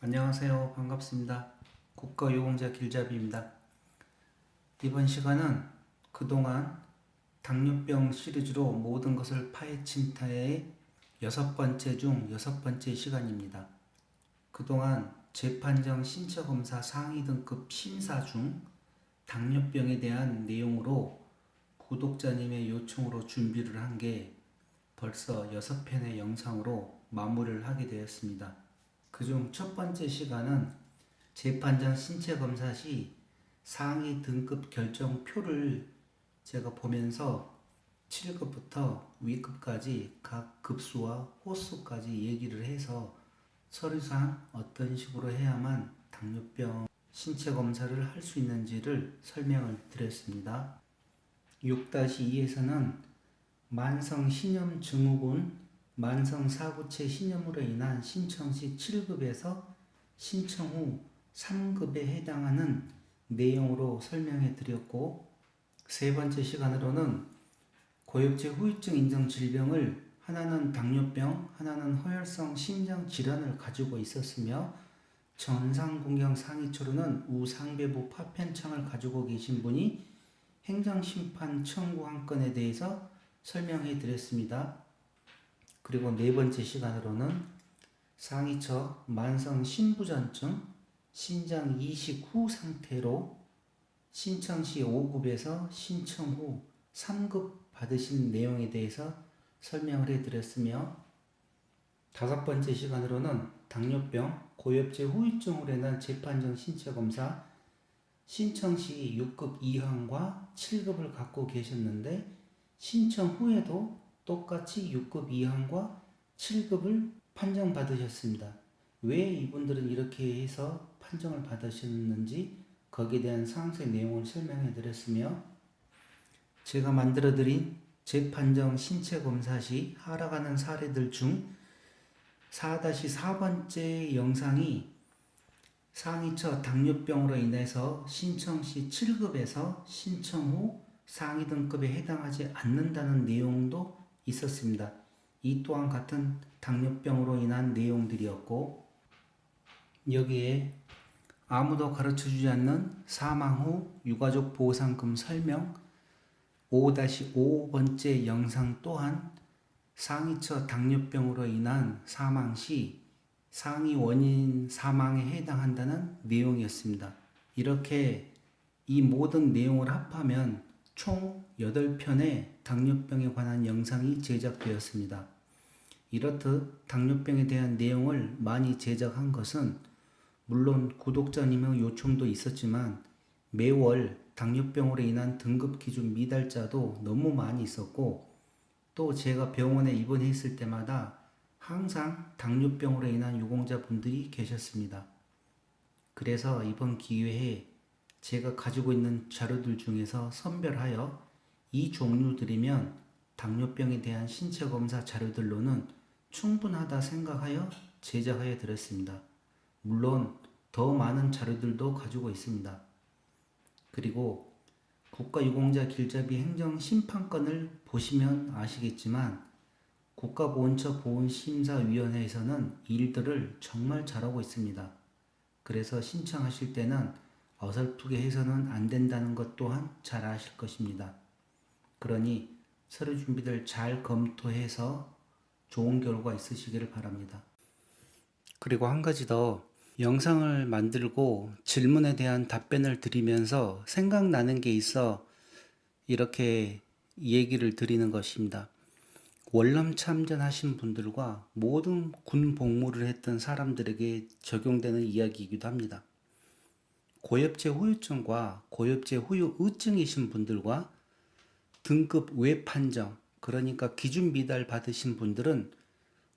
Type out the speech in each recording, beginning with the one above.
안녕하세요. 반갑습니다. 국가유공자 길잡이입니다. 이번 시간은 그동안 당뇨병 시리즈로 모든 것을 파헤친 타의 6번째 중 6번째 시간입니다. 그동안 재판정 신체검사 상위 등급 심사 중 당뇨병에 대한 내용으로 구독자님의 요청으로 준비를 한 게 벌써 6편의 영상으로 마무리를 하게 되었습니다. 그중 첫 번째 시간은 재판장 신체검사 시 상위 등급 결정표를 제가 보면서 7급부터 위급까지 각 급수와 호수까지 얘기를 해서 서류상 어떤 식으로 해야만 당뇨병 신체검사를 할 수 있는지를 설명을 드렸습니다. 6-2에서는 만성 신염 증후군 만성 사구체 신염으로 인한 신청 시 7급에서 신청 후 3급에 해당하는 내용으로 설명해 드렸고, 세 번째 시간으로는 고엽제 후유증 인정 질병을 하나는 당뇨병, 하나는 허혈성 심장 질환을 가지고 있었으며 전상군경 상위초로는 우상배부 파편창을 가지고 계신 분이 행정심판 청구한 건에 대해서 설명해 드렸습니다. 그리고 네 번째 시간으로는 상위처 만성 심부전증 신장 이식 후 상태로 신청 시 5급에서 신청 후 3급 받으신 내용에 대해서 설명을 해드렸으며, 다섯 번째 시간으로는 당뇨병 고엽제 후유증으로 인한 재판정 신체검사 신청 시 6급 이항과 7급을 갖고 계셨는데 신청 후에도 똑같이 6급 이항과 7급을 판정받으셨습니다. 왜 이분들은 이렇게 해서 판정을 받으셨는지 거기에 대한 상세 내용을 설명해 드렸으며, 제가 만들어 드린 재판정 신체검사 시 하락하는 사례들 중 4-4번째 영상이 상위처 당뇨병으로 인해서 신청 시 7급에서 신청 후 상위 등급에 해당하지 않는다는 내용도 있었습니다. 이 또한 같은 당뇨병으로 인한 내용들이었고, 여기에 아무도 가르쳐주지 않는 사망 후 유가족 보상금 설명 5-5번째 영상 또한 상위처 당뇨병으로 인한 사망 시 상위 원인 사망에 해당한다는 내용이었습니다. 이렇게 이 모든 내용을 합하면 총 8편의 당뇨병에 관한 영상이 제작되었습니다. 이렇듯 당뇨병에 대한 내용을 많이 제작한 것은 물론 구독자님의 요청도 있었지만 매월 당뇨병으로 인한 등급 기준 미달자도 너무 많이 있었고, 또 제가 병원에 입원했을 때마다 항상 당뇨병으로 인한 유공자분들이 계셨습니다. 그래서 이번 기회에 제가 가지고 있는 자료들 중에서 선별하여 이 종류들이면 당뇨병에 대한 신체검사 자료들로는 충분하다 생각하여 제작하여 드렸습니다. 물론 더 많은 자료들도 가지고 있습니다. 그리고 국가유공자 길잡이 행정심판권을 보시면 아시겠지만 국가보훈처 보훈심사위원회에서는 일들을 정말 잘하고 있습니다. 그래서 신청하실 때는 어설프게 해서는 안 된다는 것 또한 잘 아실 것입니다. 그러니 서류 준비들 잘 검토해서 좋은 결과 있으시기를 바랍니다. 그리고 한 가지 더, 영상을 만들고 질문에 대한 답변을 드리면서 생각나는 게 있어 이렇게 얘기를 드리는 것입니다. 월남 참전하신 분들과 모든 군 복무를 했던 사람들에게 적용되는 이야기이기도 합니다. 고엽제 후유증과 고엽제 후유의증이신 분들과 등급 외 판정, 그러니까 기준 미달 받으신 분들은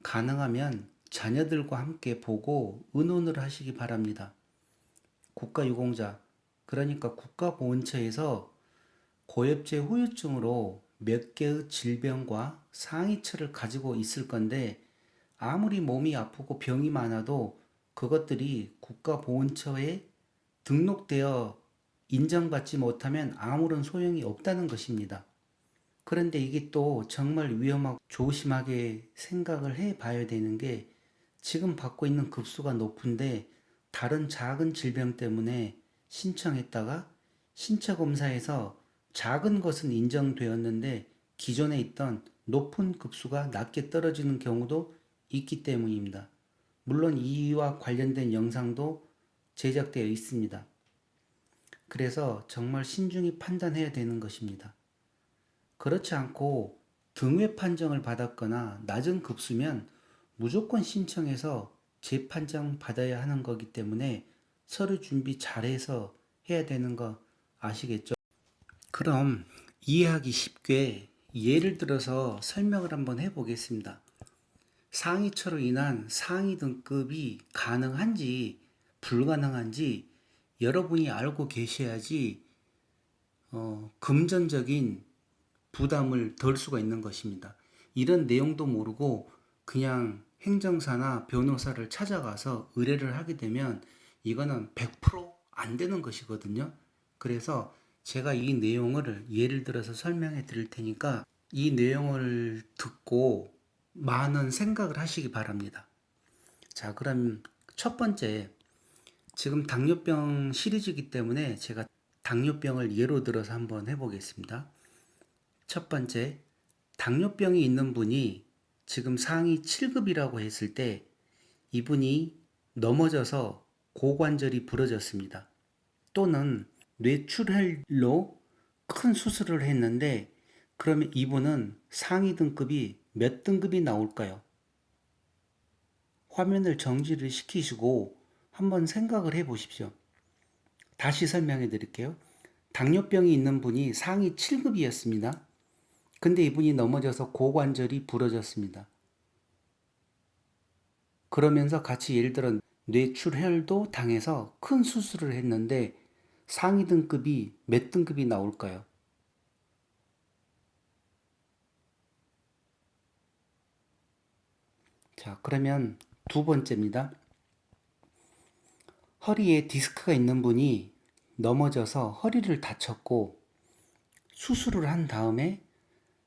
가능하면 자녀들과 함께 보고 의논을 하시기 바랍니다. 국가유공자, 그러니까 국가보훈처에서 고엽제 후유증으로 몇 개의 질병과 상위처를 가지고 있을 건데 아무리 몸이 아프고 병이 많아도 그것들이 국가보훈처에 등록되어 인정받지 못하면 아무런 소용이 없다는 것입니다. 그런데 이게 또 정말 위험하고 조심하게 생각을 해 봐야 되는 게, 지금 받고 있는 급수가 높은데 다른 작은 질병 때문에 신청했다가 신체검사에서 작은 것은 인정되었는데 기존에 있던 높은 급수가 낮게 떨어지는 경우도 있기 때문입니다. 물론 이와 관련된 영상도 제작되어 있습니다. 그래서 정말 신중히 판단해야 되는 것입니다. 그렇지 않고 등회 판정을 받았거나 낮은 급수면 무조건 신청해서 재판정 받아야 하는 거기 때문에 서류 준비 잘해서 해야 되는 거 아시겠죠? 그럼 이해하기 쉽게 예를 들어서 설명을 한번 해보겠습니다. 상위처로 인한 상위 등급이 가능한지 불가능한지 여러분이 알고 계셔야지 금전적인 부담을 덜 수가 있는 것입니다. 이런 내용도 모르고 그냥 행정사나 변호사를 찾아가서 의뢰를 하게 되면 이거는 100%안 되는 것이거든요. 그래서 제가 이 내용을 예를 들어서 설명해 드릴 테니까 이 내용을 듣고 많은 생각을 하시기 바랍니다. 자, 그럼 첫 번째, 지금 당뇨병 시리즈이기 때문에 제가 당뇨병을 예로 들어서 한번 해보겠습니다. 첫 번째, 당뇨병이 있는 분이 지금 상위 7급이라고 했을 때 이분이 넘어져서 고관절이 부러졌습니다. 또는 뇌출혈로 큰 수술을 했는데 그러면 이분은 상위 등급이 몇 등급이 나올까요? 화면을 정지를 시키시고 한번 생각을 해 보십시오. 다시 설명해 드릴게요. 당뇨병이 있는 분이 상위 7급이었습니다. 근데 이분이 넘어져서 고관절이 부러졌습니다. 그러면서 같이 예를 들어 뇌출혈도 당해서 큰 수술을 했는데 상위 등급이 몇 등급이 나올까요? 자, 그러면 두 번째입니다. 허리에 디스크가 있는 분이 넘어져서 허리를 다쳤고 수술을 한 다음에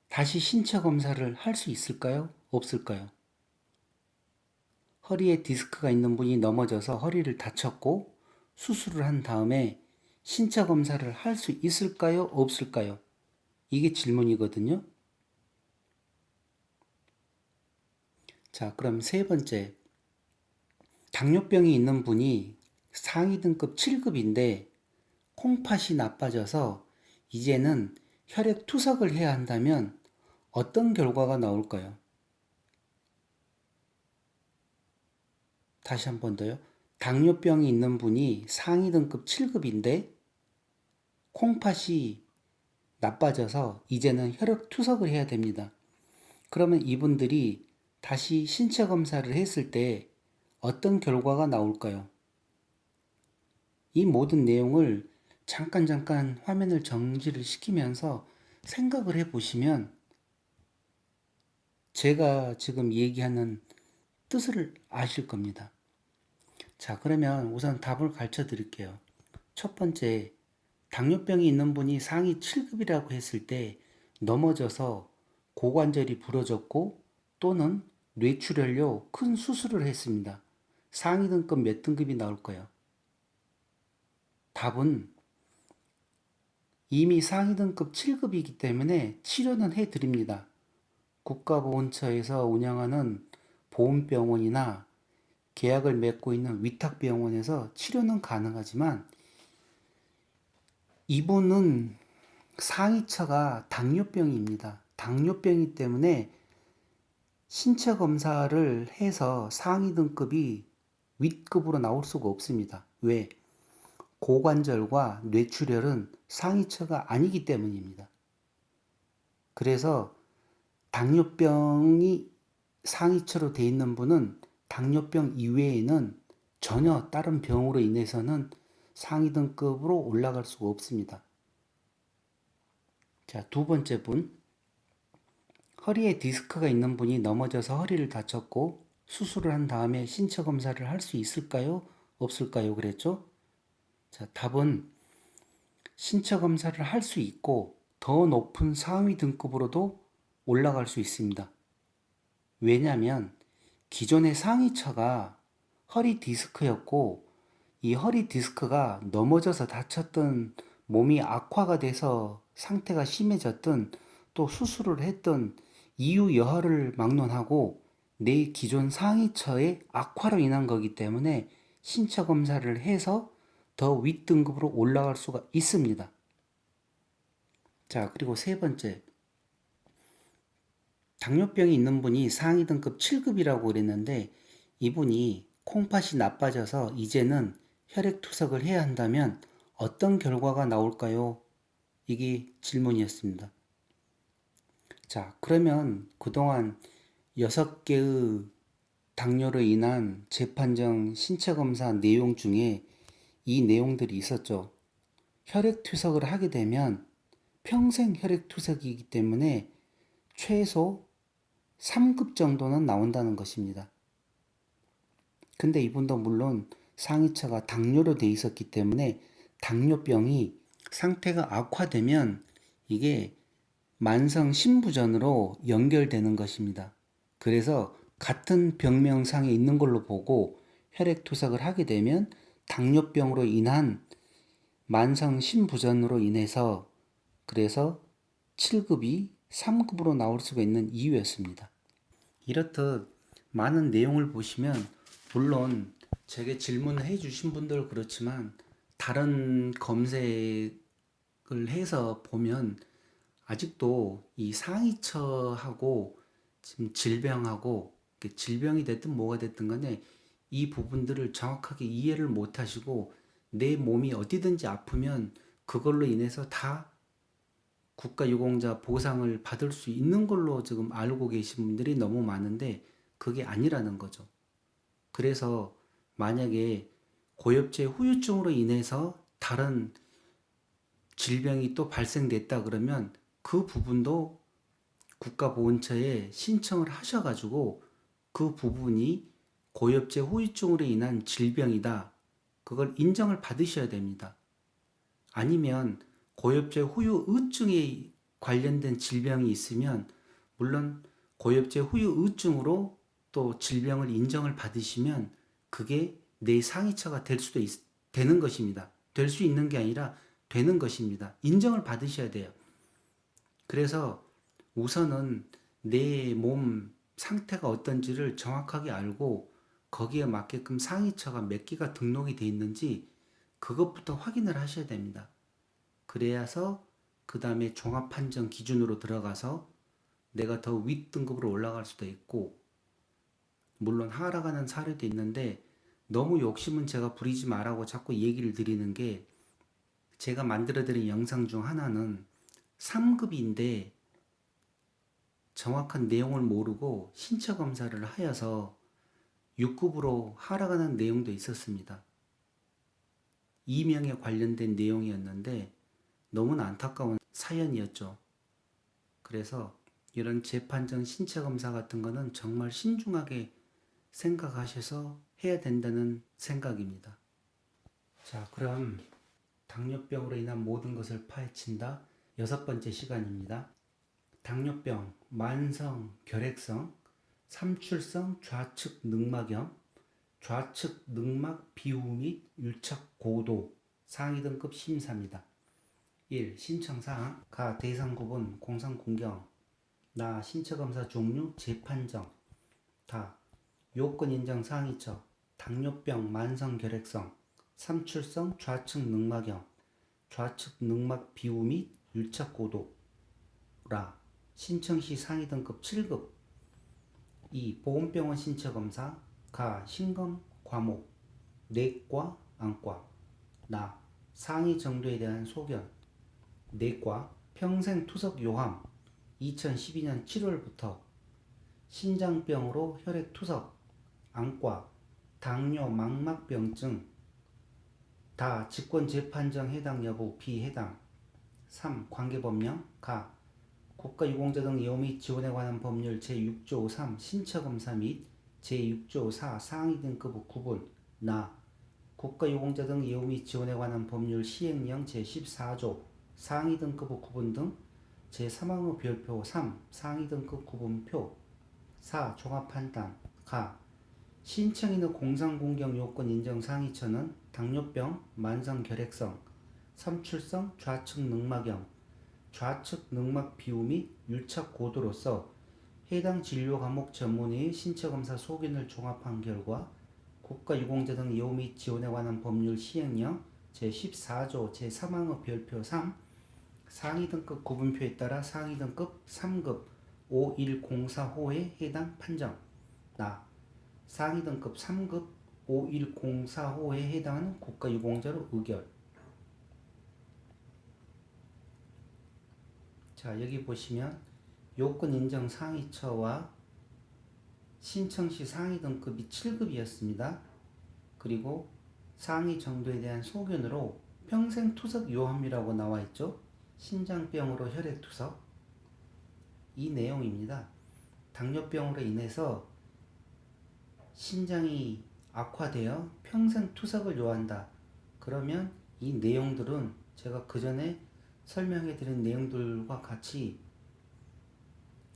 다시 신체 검사를 할 수 있을까요? 없을까요? 허리에 디스크가 있는 분이 넘어져서 허리를 다쳤고 수술을 한 다음에 신체 검사를 할 수 있을까요? 없을까요? 이게 질문이거든요. 자, 그럼 세 번째. 당뇨병이 있는 분이 상위 등급 7급인데 콩팥이 나빠져서 이제는 혈액 투석을 해야 한다면 어떤 결과가 나올까요? 다시 한 번 더요. 당뇨병이 있는 분이 상위 등급 7급인데 콩팥이 나빠져서 이제는 혈액 투석을 해야 됩니다. 그러면 이분들이 다시 신체 검사를 했을 때 어떤 결과가 나올까요? 이 모든 내용을 잠깐 화면을 정지를 시키면서 생각을 해 보시면 제가 지금 얘기하는 뜻을 아실 겁니다. 자, 그러면 우선 답을 가르쳐 드릴게요. 첫 번째, 당뇨병이 있는 분이 상위 7급이라고 했을 때 넘어져서 고관절이 부러졌고 또는 뇌출혈로 큰 수술을 했습니다. 상위 등급 몇 등급이 나올까요? 답은 이미 상위 등급 7급이기 때문에 치료는 해드립니다. 국가보훈처에서 운영하는 보훈병원이나 계약을 맺고 있는 위탁병원에서 치료는 가능하지만 이분은 상위처가 당뇨병입니다. 당뇨병이기 때문에 신체 검사를 해서 상위 등급이 윗급으로 나올 수가 없습니다. 왜? 고관절과 뇌출혈은 상위처가 아니기 때문입니다. 그래서 당뇨병이 상위처로 돼 있는 분은 당뇨병 이외에는 전혀 다른 병으로 인해서는 상위 등급으로 올라갈 수가 없습니다. 자, 두 번째 분. 허리에 디스크가 있는 분이 넘어져서 허리를 다쳤고 수술을 한 다음에 신체 검사를 할 수 있을까요? 없을까요? 그랬죠? 자, 답은 신체 검사를 할 수 있고 더 높은 상위 등급으로도 올라갈 수 있습니다. 왜냐하면 기존의 상위처가 허리 디스크였고 이 허리 디스크가 넘어져서 다쳤던, 몸이 악화가 돼서 상태가 심해졌던, 또 수술을 했던 이유 여하를 막론하고 내 기존 상위처의 악화로 인한 거기 때문에 신체 검사를 해서 더 윗등급으로 올라갈 수가 있습니다. 자, 그리고 세 번째, 당뇨병이 있는 분이 상위 등급 7급이라고 그랬는데, 이분이 콩팥이 나빠져서 이제는 혈액투석을 해야 한다면 어떤 결과가 나올까요? 이게 질문이었습니다. 자, 그러면 그동안 6개의 당뇨로 인한 재판정 신체검사 내용 중에 이 내용들이 있었죠. 혈액투석을 하게 되면 평생 혈액투석이기 때문에 최소 3급 정도는 나온다는 것입니다. 근데 이분도 물론 상위처가 당뇨로 돼 있었기 때문에 당뇨병이 상태가 악화되면 이게 만성 신부전으로 연결되는 것입니다. 그래서 같은 병명상에 있는 걸로 보고 혈액투석을 하게 되면 당뇨병으로 인한 만성 신부전으로 인해서 그래서 7급이 3급으로 나올 수가 있는 이유였습니다. 이렇듯 많은 내용을 보시면 물론 제게 질문을 해 주신 분들 그렇지만 다른 검색을 해서 보면 아직도 이 상위처하고 지금 질병하고 질병이 됐든 뭐가 됐든 간에 이 부분들을 정확하게 이해를 못 하시고 내 몸이 어디든지 아프면 그걸로 인해서 다 국가유공자 보상을 받을 수 있는 걸로 지금 알고 계신 분들이 너무 많은데 그게 아니라는 거죠. 그래서 만약에 고엽제 후유증으로 인해서 다른 질병이 또 발생됐다 그러면 그 부분도 국가보훈처에 신청을 하셔가지고 그 부분이 고엽제 후유증으로 인한 질병이다. 그걸 인정을 받으셔야 됩니다. 아니면 고엽제 후유의증에 관련된 질병이 있으면 물론 고엽제 후유의증으로 또 질병을 인정을 받으시면 그게 내 상위처가 될 수도 되는 것입니다. 될 수 있는 게 아니라 되는 것입니다. 인정을 받으셔야 돼요. 그래서 우선은 내 몸 상태가 어떤지를 정확하게 알고 거기에 맞게끔 상위처가 몇 개가 등록이 돼 있는지 그것부터 확인을 하셔야 됩니다. 그래야서 그 다음에 종합판정 기준으로 들어가서 내가 더 윗등급으로 올라갈 수도 있고 물론 하락하는 사례도 있는데 너무 욕심은 제가 부리지 말라고 자꾸 얘기를 드리는 게 제가 만들어드린 영상 중 하나는 3급인데 정확한 내용을 모르고 신체 검사를 하여서 6급으로 하락하는 내용도 있었습니다. 이명에 관련된 내용이었는데 너무나 안타까운 사연이었죠. 그래서 이런 재판정 신체 검사 같은 거는 정말 신중하게 생각하셔서 해야 된다는 생각입니다. 자, 그럼 당뇨병으로 인한 모든 것을 파헤친다. 6번째 시간입니다. 당뇨병, 만성 결핵성, 삼출성 좌측 늑막염, 좌측 늑막 비후 및 유착 고도 상위 등급 심사입니다. 1. 신청사항 가 대상 구분 공상 공경 나 신체검사 종류 재판정 다 요건 인정 상위처 당뇨병 만성 결핵성 삼출성 좌측 늑막염 좌측 늑막 비후 및 유착 고도 라 신청시 상위 등급 7급 2. 보건병원 신체검사 가 신검 과목 내과 안과 나 상위 정도에 대한 소견 내과 평생 투석 요함 2012년 7월부터 신장병으로 혈액 투석 안과 당뇨 망막병증 다 직권 재판정 해당 여부 비해당 3. 관계법령 가 국가유공자 등 예우 및 지원에 관한 법률 제6조 3 신체검사 및 제6조 4 상위 등급 구분 나 국가유공자 등 예우 및 지원에 관한 법률 시행령 제14조 상위 등급 구분 등 제3항의 별표 3 상위 등급 구분표 4. 종합판단 가 신청인의 공상공격 요건 인정 상위처는 당뇨병, 만성결핵성, 삼출성, 좌측 늑막염, 좌측 늑막 비우 및 유착 고도로서 해당 진료 과목 전문의의 신체검사 소견을 종합한 결과 국가유공자 등 예우 및 지원에 관한 법률 시행령 제14조 제3항의 별표 3 상위 등급 구분표에 따라 상위 등급 3급 5104호에 해당 판정 나 상위 등급 3급 5104호에 해당하는 국가유공자로 의결. 자, 여기 보시면 요건 인정 상위처와 신청 시 상위 등급이 7급이었습니다. 그리고 상위 정도에 대한 소견으로 평생 투석 요함이라고 나와 있죠. 신장병으로 혈액 투석. 이 내용입니다. 당뇨병으로 인해서 신장이 악화되어 평생 투석을 요한다. 그러면 이 내용들은 제가 그 전에 설명해 드린 내용들과 같이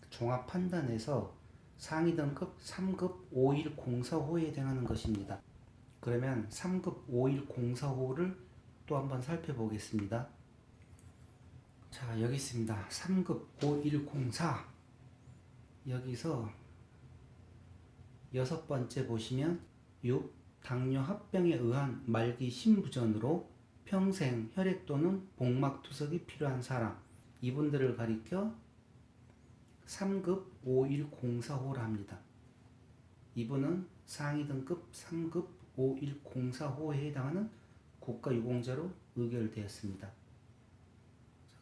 종합 판단해서 상위 등급 3급 5104호에 해당하는 것입니다. 그러면 3급 5104호를 또 한번 살펴보겠습니다. 자, 여기 있습니다. 3급 5104. 여기서 여섯 번째 보시면 6. 당뇨 합병에 의한 말기 심부전으로 평생 혈액 또는 복막 투석이 필요한 사람, 이분들을 가리켜 3급 5104호라 합니다. 이분은 상위 등급 3급 5104호에 해당하는 국가유공자로 의결되었습니다.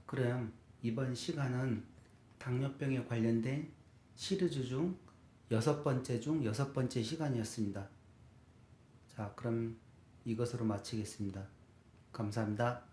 그럼 이번 시간은 당뇨병에 관련된 시리즈 중 여섯 번째 시간이었습니다. 자, 그럼 이것으로 마치겠습니다. 감사합니다.